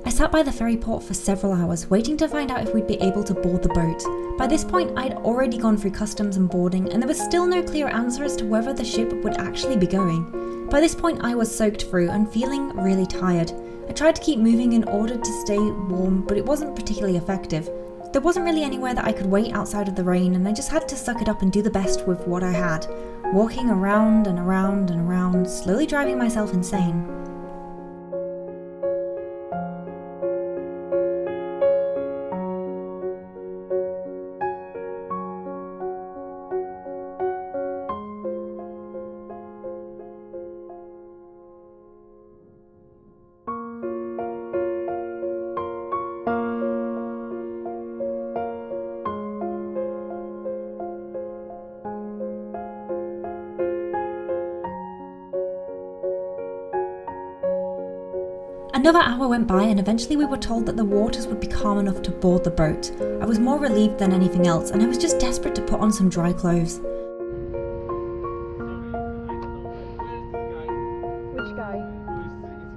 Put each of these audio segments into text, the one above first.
I sat by the ferry port for several hours, waiting to find out if we'd be able to board the boat. By this point, I'd already gone through customs and boarding, and there was still no clear answer as to whether the ship would actually be going. By this point, I was soaked through and feeling really tired. I tried to keep moving in order to stay warm, but it wasn't particularly effective. There wasn't really anywhere that I could wait outside of the rain, and I just had to suck it up and do the best with what I had, walking around and around and around, slowly driving myself insane. Another hour went by and eventually we were told that the waters would be calm enough to board the boat. I was more relieved than anything else, and I was just desperate to put on some dry clothes. Which guy?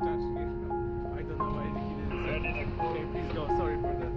I don't know why he didn't say. Okay, please go. Sorry for that.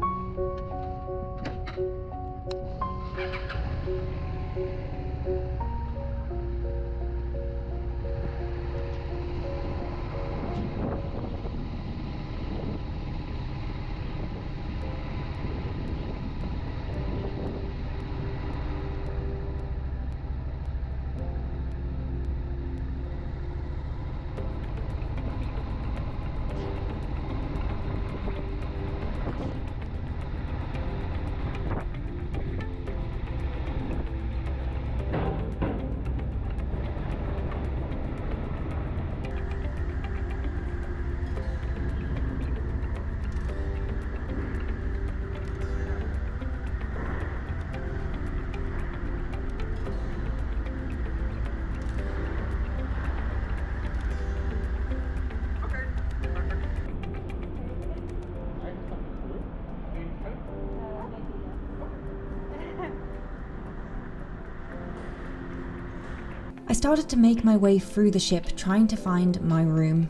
I started to make my way through the ship, trying to find my room.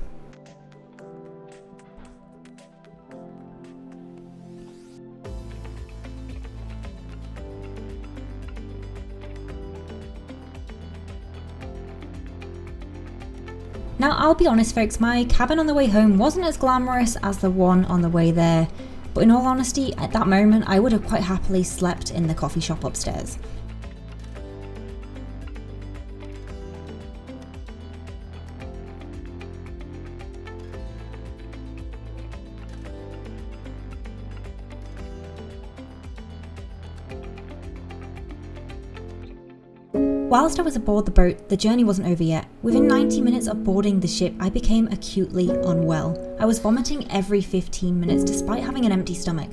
Now, I'll be honest folks, my cabin on the way home wasn't as glamorous as the one on the way there, but in all honesty, at that moment I would have quite happily slept in the coffee shop upstairs. Whilst I was aboard the boat, the journey wasn't over yet. Within 90 minutes of boarding the ship, I became acutely unwell. I was vomiting every 15 minutes despite having an empty stomach.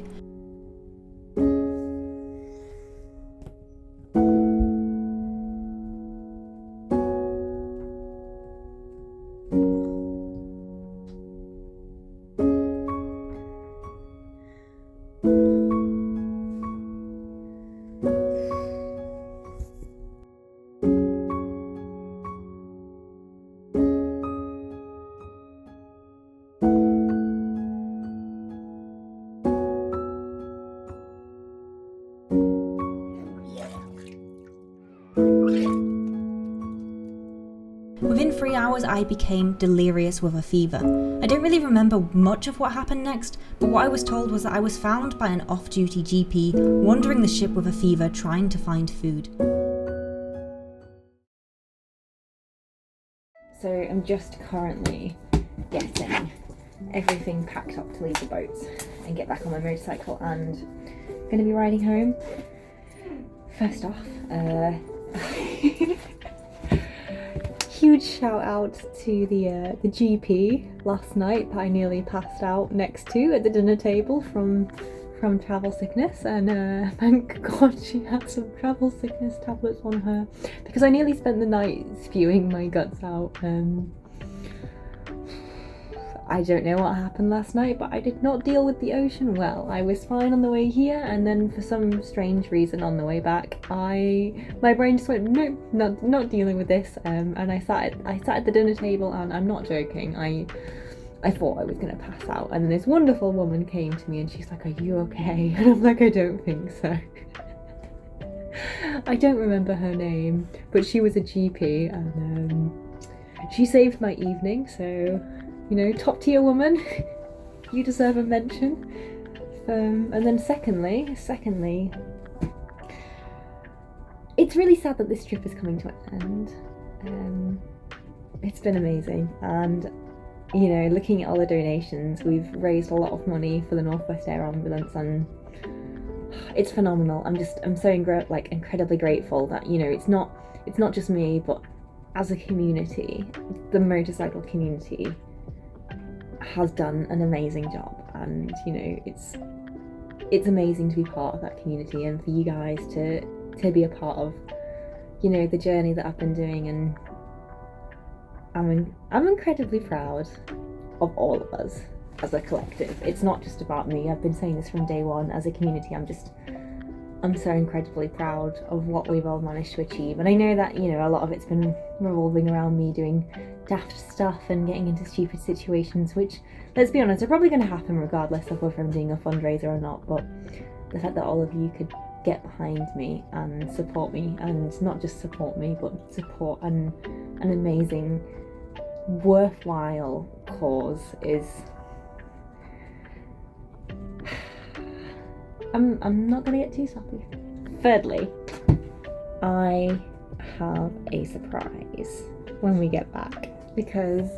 Within 3 hours, I became delirious with a fever. I don't really remember much of what happened next, but what I was told was that I was found by an off-duty GP wandering the ship with a fever trying to find food. So I'm just currently getting everything packed up to leave the boat and get back on my motorcycle, and I'm going to be riding home. First off, huge shout out to the GP last night that I nearly passed out next to at the dinner table from travel sickness, and thank God she had some travel sickness tablets on her, because I nearly spent the night spewing my guts out. I don't know what happened last night, but I did not deal with the ocean well. I was fine on the way here, and then for some strange reason on the way back, my brain just went, nope, not dealing with this. And I sat at the dinner table, and I'm not joking. I thought I was going to pass out, and then this wonderful woman came to me and she's like, "Are you okay?" And I'm like, "I don't think so." I don't remember her name, but she was a GP, and she saved my evening, so, you know, top tier woman. You deserve a mention. And then secondly, it's really sad that this trip is coming to an end. It's been amazing, and you know, looking at all the donations, we've raised a lot of money for the Northwest Air Ambulance, and it's phenomenal. I'm so incredibly grateful that, you know, it's not just me, but as a community, the motorcycle community has done an amazing job, and you know, it's amazing to be part of that community, and for you guys to be a part of, you know, the journey that I've been doing, and I'm incredibly proud of all of us as a collective. It's not just about me. I've been saying this from day one. As a community, I'm so incredibly proud of what we've all managed to achieve. And I know that, you know, a lot of it's been revolving around me doing daft stuff and getting into stupid situations, which, let's be honest, are probably going to happen regardless of whether I'm doing a fundraiser or not. But the fact that all of you could get behind me and support me, and not just support me, but support an amazing, worthwhile cause is... I'm not gonna get too soppy. Thirdly, I have a surprise when we get back, because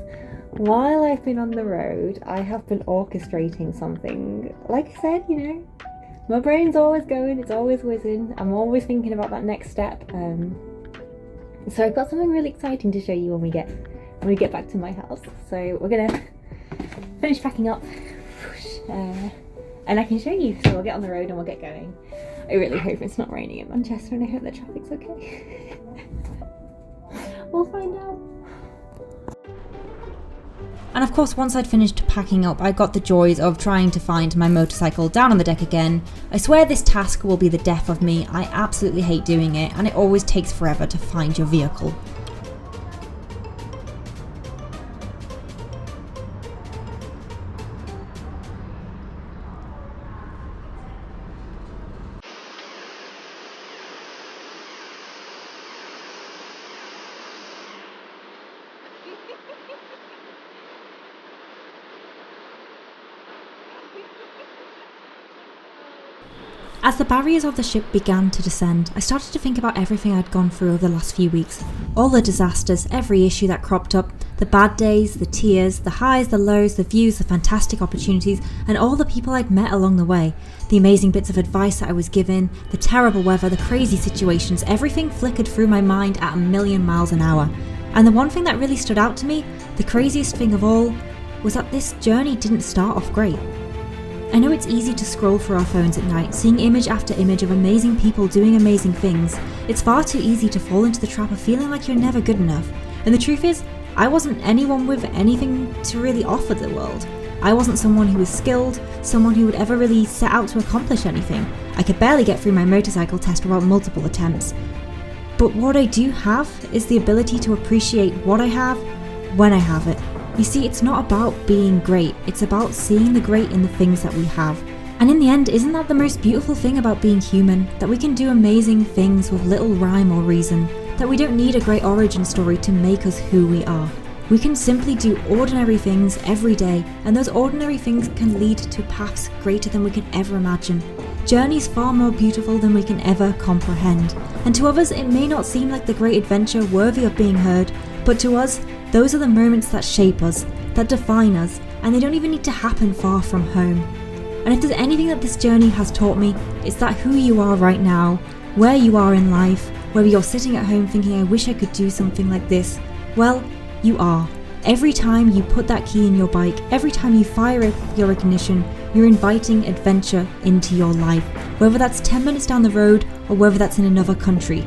while I've been on the road, I have been orchestrating something. Like I said, you know, my brain's always going, it's always whizzing, I'm always thinking about that next step. So I've got something really exciting to show you when we get back to my house. So we're gonna finish packing up, and I can show you. So we'll get on the road and we'll get going. I really hope it's not raining in Manchester, and I hope the traffic's okay. We'll find out. And of course, once I'd finished packing up, I got the joys of trying to find my motorcycle down on the deck again. I swear this task will be the death of me. I absolutely hate doing it, and it always takes forever to find your vehicle. As the barriers of the ship began to descend, I started to think about everything I'd gone through over the last few weeks. All the disasters, every issue that cropped up, the bad days, the tears, the highs, the lows, the views, the fantastic opportunities, and all the people I'd met along the way. The amazing bits of advice that I was given, the terrible weather, the crazy situations, everything flickered through my mind at 1,000,000 miles an hour. And the one thing that really stood out to me, the craziest thing of all, was that this journey didn't start off great. I know it's easy to scroll through our phones at night, seeing image after image of amazing people doing amazing things. It's far too easy to fall into the trap of feeling like you're never good enough. And the truth is, I wasn't anyone with anything to really offer the world. I wasn't someone who was skilled, someone who would ever really set out to accomplish anything. I could barely get through my motorcycle test without multiple attempts. But what I do have is the ability to appreciate what I have when I have it. You see, it's not about being great, it's about seeing the great in the things that we have. And in the end, isn't that the most beautiful thing about being human? That we can do amazing things with little rhyme or reason. That we don't need a great origin story to make us who we are. We can simply do ordinary things every day, and those ordinary things can lead to paths greater than we can ever imagine. Journeys far more beautiful than we can ever comprehend. And to others, it may not seem like the great adventure worthy of being heard, but to us, those are the moments that shape us, that define us, and they don't even need to happen far from home. And if there's anything that this journey has taught me, it's that who you are right now, where you are in life, whether you're sitting at home thinking, I wish I could do something like this, well, you are. Every time you put that key in your bike, every time you fire up your ignition, you're inviting adventure into your life, whether that's 10 minutes down the road or whether that's in another country.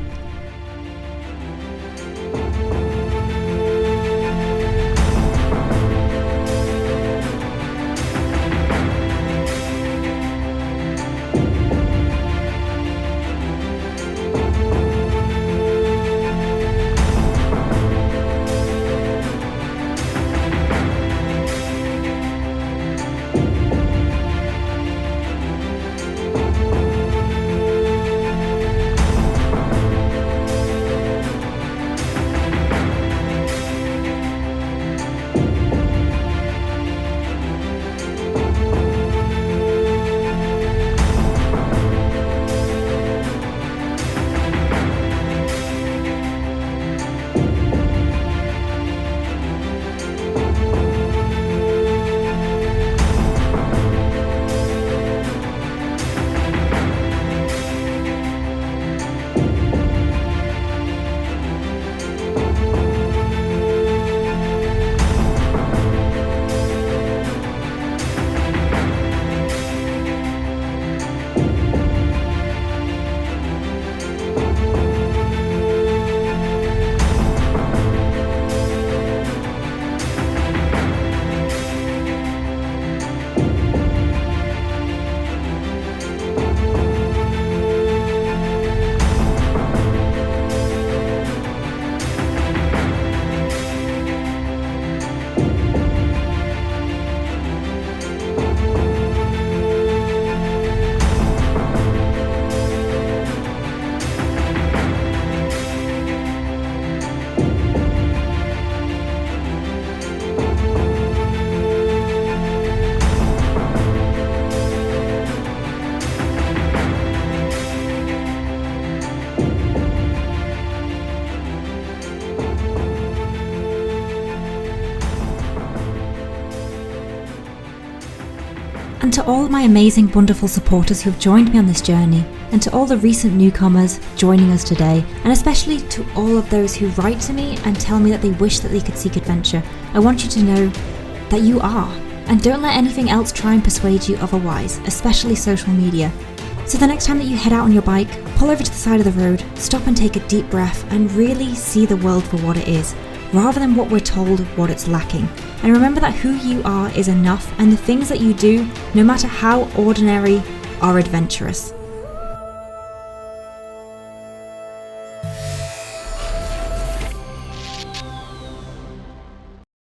to all of my amazing, wonderful supporters who have joined me on this journey, and to all the recent newcomers joining us today, and especially to all of those who write to me and tell me that they wish that they could seek adventure, I want you to know that you are, and don't let anything else try and persuade you otherwise, especially social media. So the next time that you head out on your bike, pull over to the side of the road, stop and take a deep breath and really see the world for what it is, rather than what we're told what it's lacking. And remember that who you are is enough, and the things that you do, no matter how ordinary, are adventurous.